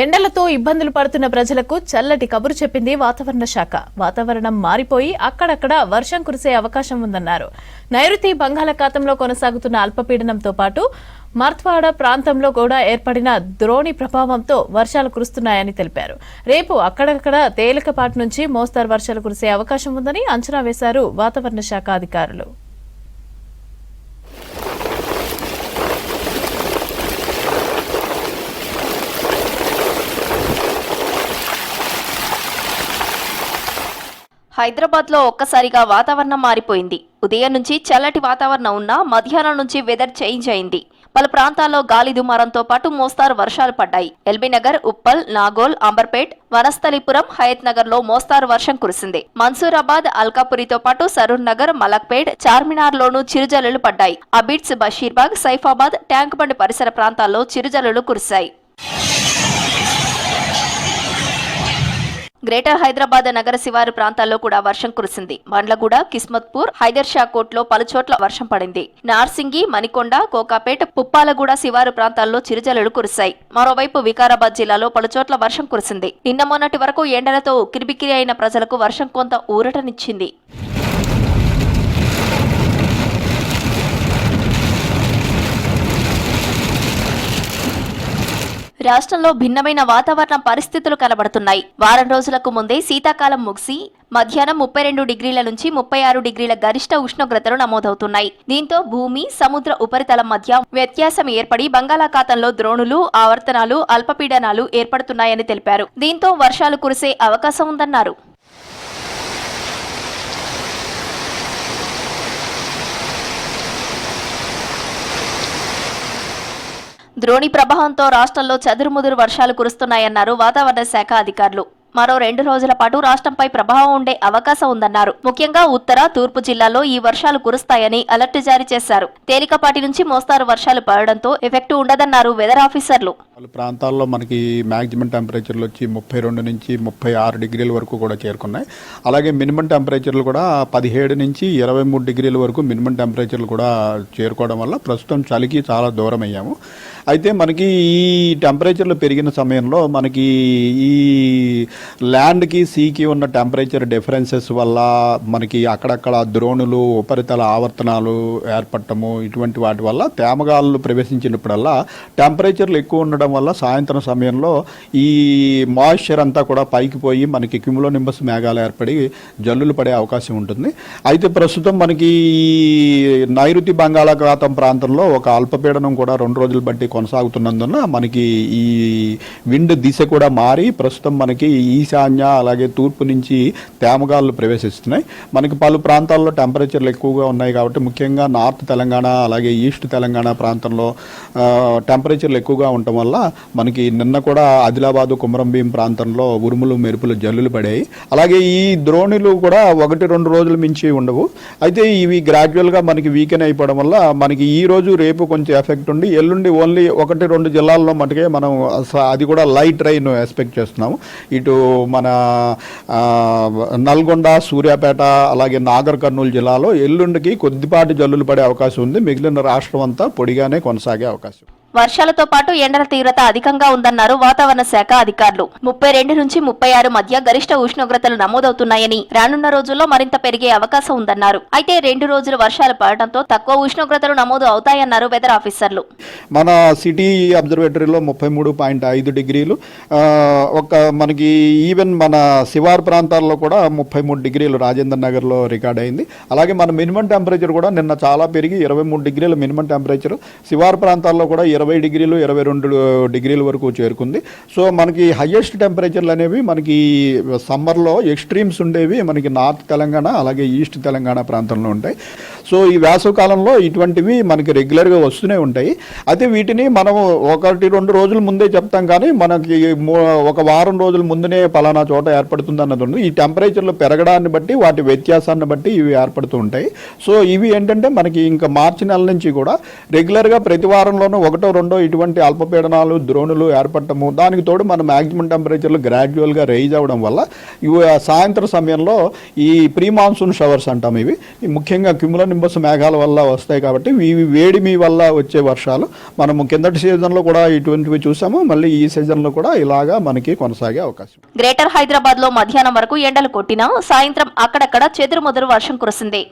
ఎండలతో ఇబ్బందులు పడుతున్న ప్రజలకు చల్లటి కబురు చెప్పింది వాతావరణ శాఖ. వాతావరణం మారిపోయి అక్కడక్కడ వర్షం కురిసే అవకాశం ఉందన్నారు. నైరుతి బంగాళాఖాతంలో కొనసాగుతున్న అల్పపీడనంతో పాటు మరాఠ్వాడా ప్రాంతంలో కూడా ఏర్పడిన ద్రోణి ప్రభావంతో వర్షాలు కురుస్తున్నాయని తెలిపారు. రేపు అక్కడక్కడ తేలికపాటి నుంచి మోస్తరు వర్షాలు కురిసే అవకాశం ఉందని అంచనా వేశారు వాతావరణ శాఖ అధికారులు. హైదరాబాద్ లో ఒక్కసారిగా వాతావరణం మారిపోయింది. ఉదయం నుంచి చల్లటి వాతావరణం ఉన్నా మధ్యాహ్నం నుంచి వెదర్ చేంజ్ అయింది. పలు ప్రాంతాల్లో గాలి దుమారంతో పాటు మోస్తారు వర్షాలు పడ్డాయి. ఎల్బీనగర్, ఉప్పల్, నాగోల్, అంబర్పేట్, వనస్థలిపురం, హయత్ నగర్ లో మోస్తారు వర్షం కురిసింది. మన్సూరాబాద్, అల్కాపురితో పాటు సరూర్ నగర్, మలక్పేట్, చార్మినార్ లోనూ చిరుజల్లులు పడ్డాయి. అబిడ్స్, బషీర్బాగ్, సైఫాబాద్, ట్యాంక్ బండ్ పరిసర ప్రాంతాల్లో చిరుజల్లులు కురిశాయి. గ్రేటర్ హైదరాబాద్ నగర శివారు ప్రాంతాల్లో కూడా వర్షం కురిసింది. బండ్లగూడ, కిస్మత్పూర్, హైదర్ షా కోట్లో పలుచోట్ల వర్షం పడింది. నార్సింగి, మణికొండ, కోకాపేట్, పుప్పాలగూడ శివారు ప్రాంతాల్లో చిరుజల్లులు కురిశాయి. మరోవైపు వికారాబాద్ జిల్లాలో పలుచోట్ల వర్షం కురిసింది. నిన్న మొన్నటి వరకు ఎండలతో ఉక్కిరిబిక్కిరి అయిన ప్రజలకు వర్షం కొంత ఊరటనిచ్చింది. రాష్ట్రంలో భిన్నమైన వాతావరణ పరిస్థితులు కనబడుతున్నాయి. వారం రోజులకు ముందే శీతాకాలం ముగిసి మధ్యాహ్నం 32 డిగ్రీల నుంచి 36 డిగ్రీల గరిష్ట ఉష్ణోగ్రతలు నమోదవుతున్నాయి. దీంతో భూమి, సముద్ర ఉపరితలం మధ్య వ్యత్యాసం ఏర్పడి బంగాళాఖాతంలో ద్రోణులు, ఆవర్తనాలు, అల్పపీడనాలు ఏర్పడుతున్నాయని తెలిపారు. దీంతో వర్షాలు కురిసే అవకాశం ఉందన్నారు. ద్రోణి ప్రభావంతో రాష్ట్రంలో చెదురుముదురు వర్షాలు కురుస్తున్నాయన్నారు వాతావరణ శాఖ అధికారులు. మరో 2 రోజుల పాటు రాష్ట్రంపై ప్రభావం ఉండే అవకాశం ఉందన్నారు. ముఖ్యంగా ఉత్తర, తూర్పు జిల్లాల్లో ఈ వర్షాలు కురుస్తాయని అలర్ట్ జారీ చేశారు. తేలికపాటి నుంచి మోస్తారు వర్షాలు పడడంతో ఎఫెక్ట్ ఉండదన్నారు వెదర్ ఆఫీసర్లు. పలు ప్రాంతాల్లో మనకి మ్యాక్సిమం టెంపరేచర్లు వచ్చి 32 నుంచి 36 డిగ్రీల వరకు కూడా చేరుకున్నాయి. అలాగే మినిమం టెంపరేచర్లు కూడా 17 నుంచి 23 డిగ్రీల వరకు మినిమం టెంపరేచర్లు కూడా చేరుకోవడం వల్ల ప్రస్తుతం చలికి చాలా దూరం అయ్యాము. అయితే మనకి ఈ టెంపరేచర్లు పెరిగిన సమయంలో మనకి ఈ ల్యాండ్కి సీకి ఉన్న టెంపరేచర్ డిఫరెన్సెస్ వల్ల మనకి అక్కడక్కడ ద్రోణులు, ఉపరితల ఆవర్తనాలు ఏర్పడటము, ఇటువంటి వాటి వల్ల తేమగాలు ప్రవేశించినప్పుడల్లా టెంపరేచర్లు ఎక్కువ ఉండడం వల్ల సాయంత్రం సమయంలో ఈ మాయిశ్చర్ అంతా కూడా పైకి పోయి మనకి క్యూములోనింబస్ మేఘాలు ఏర్పడి జల్లులు పడే అవకాశం ఉంటుంది. అయితే ప్రస్తుతం మనకి ఈ నైరుతి బంగాళాఖాతం ప్రాంతంలో ఒక అల్పపీడనం కూడా 2 రోజులు బట్టి కొనసాగుతున్నందున మనకి ఈ విండ్ దిశ కూడా మారి ప్రస్తుతం మనకి ఈశాన్య అలాగే తూర్పు నుంచి తేమగాలు ప్రవేశిస్తున్నాయి. మనకి పలు ప్రాంతాల్లో టెంపరేచర్లు ఎక్కువగా ఉన్నాయి కాబట్టి ముఖ్యంగా నార్త్ తెలంగాణ అలాగే ఈస్ట్ తెలంగాణ ప్రాంతంలో టెంపరేచర్లు ఎక్కువగా ఉండటం వల్ల మనకి నిన్న కూడా ఆదిలాబాదు, కుమరంభీం ప్రాంతంలో ఉరుములు, మెరుపులు, జల్లులు పడాయి. అలాగే ఈ ద్రోణులు కూడా 1-2 రోజులు మించి ఉండవు. అయితే ఇవి గ్రాడ్యువల్గా మనకి వీకెన్ అయిపోవడం వల్ల మనకి ఈ రోజు రేపు కొంచెం ఎఫెక్ట్ ఉండి ఎల్లుండి ఓన్లీ 1-2 జిల్లాల్లో మటుకే మనం అది కూడా లైట్ రైన్ ఎక్స్పెక్ట్ చేస్తున్నాము. ఇటు మన నల్గొండ, సూర్యాపేట అలాగే నాగర్ కర్నూలు జిల్లాలో ఎల్లుండికి కొద్దిపాటి జల్లులు పడే అవకాశం ఉంది. మిగిలిన రాష్ట్రం అంతా పొడిగానే కొనసాగే అవకాశం. వర్షాలతో పాటు ఎండల తీవ్రత అధికంగా ఉందన్నారు వాతావరణ శాఖ అధికారులు. 32 నుంచి 36 మధ్య గరిష్ట ఉష్ణోగ్రతలు నమోదవుతున్నాయని, రానున్న రోజుల్లో మరింత పెరిగే అవకాశం ఉందన్నారు. అయితే 2 రోజులు వర్షాలు పడటంతో తక్కువ ఉష్ణోగ్రతలు నమోదు అవుతాయన్నారు వెదర్ ఆఫీసర్లు. మన సిటీ అబ్జర్వేటరీలో 33.5 డిగ్రీలు, ఒక మనకి ఈవెన్ మన శివారు ప్రాంతాల్లో కూడా 33 డిగ్రీలు రాజేంద్ర నగర్లో రికార్డ్ అయింది. అలాగే మన మినిమం టెంపరేచర్ కూడా నిన్న చాలా పెరిగి 23 డిగ్రీల మినిమం టెంపరేచర్, శివారు ప్రాంతాల్లో కూడా 20 డిగ్రీలు 22 డిగ్రీల వరకు చేరుకుంది. సో మనకి హయ్యెస్ట్ టెంపరేచర్లు అనేవి మనకి సమ్మర్లో ఎక్స్ట్రీమ్స్ ఉండేవి మనకి నార్త్ తెలంగాణ అలాగే ఈస్ట్ తెలంగాణ ప్రాంతంలో ఉంటాయి. సో ఈ వేసవి కాలంలో ఇటువంటివి మనకి రెగ్యులర్గా వస్తూనే ఉంటాయి. అయితే వీటిని మనం 1-2 రోజుల ముందే చెప్తాం, కానీ మనకి ఒక వారం రోజుల ముందునే పలానా చోట ఏర్పడుతుంది అన్నది ఉంది. ఈ టెంపరేచర్లు పెరగడాన్ని బట్టి వాటి వ్యత్యాసాన్ని బట్టి ఇవి ఏర్పడుతూ ఉంటాయి. సో ఇవి ఏంటంటే మనకి ఇంకా మార్చి నెల నుంచి కూడా రెగ్యులర్గా ప్రతి వారంలోనూ 1 రెండో ఇటువంటి అల్పపీడనాలు ద్రోణులు ఏర్పడటము, దానికి తోడు మన మ్యాక్సిమం టెంపరేచర్లు గ్రాడ్యువల్గా రైజ్ అవ్వడం వల్ల ఇవి సాయంత్రం సమయంలో ఈ ప్రీ మాన్సూన్ షవర్స్ అంటాం. ఇవి ముఖ్యంగా క్యుములోనింబస్ మేఘాల వల్ల వస్తాయి కాబట్టి ఇవి వేడిమి వల్ల వచ్చే వర్షాలు మనము కిందటి సీజన్లో కూడా ఇటువంటివి చూసాము. మళ్ళీ ఈ సీజన్లో కూడా ఇలాగా మనకి కొనసాగే అవకాశం. గ్రేటర్ హైదరాబాద్ లో మధ్యాహ్నం వరకు ఎండలు కొట్టినా సాయంత్రం అక్కడక్కడ చెదురుమదురు వర్షం కురిసింది.